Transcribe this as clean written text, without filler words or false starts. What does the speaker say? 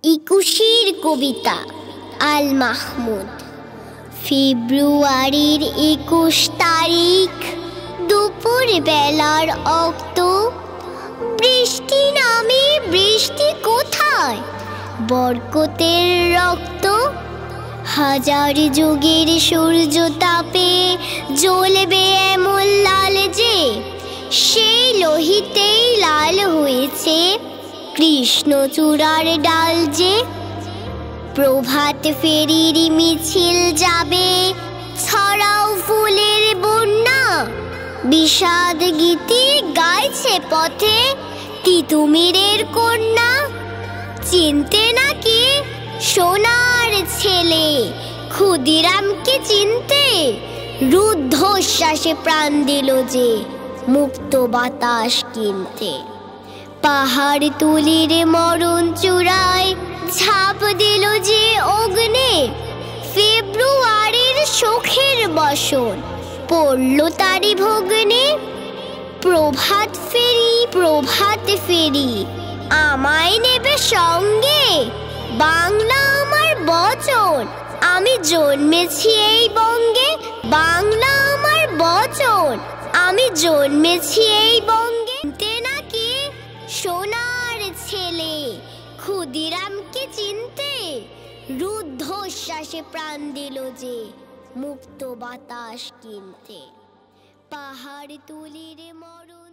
একুশের কবিতা আল মাহমুদ। ফেব্রুয়ারির ২১ তারিখ দুপুর বেলার অক্ত, বৃষ্টি নামে বৃষ্টি কোথায়, বরকতের রক্ত। হাজার যুগের সূর্য তাপে জ্বলবে এমন লাল যে, সেই লোহিতেই লাল হয়েছে কৃষ্ণচূড়ার ডাল যে। প্রভাত ফেরির মিছিল যাবে, ছড়াও ফুলের বন্যা, বিষাদ গীতি গাইছে পথে তিতুমিরের কন্যা। চিনতে নাকি সোনার ছেলে ক্ষুদিরামকে চিনতে, রুদ্ধশ্বাসে প্রাণ দিল যে মুক্ত বাতাস কিনতে। পাহাড় তুলির মরণ চূড়ায় ঝাঁপ দিল যে অগ্নে, ফেব্রুয়ারির শোকের বসন পড়ল তারি ভগ্নে। প্রভাত ফেরি প্রভাত ফেরি আমায় নেবে সঙ্গে, বাংলা আমার বচন আমি জন্মেছি এই বঙ্গে। বাংলা আমার বচন আমি জন্মেছি এই বঙ্গে। নাকি সোনার ছেলে ক্ষুদিরামকে চিনতে, রুদ্ধশ্বাসে প্রাণ দিল যে মুক্ত বাতাস কিনতে। পাহাড় তুলির মরণ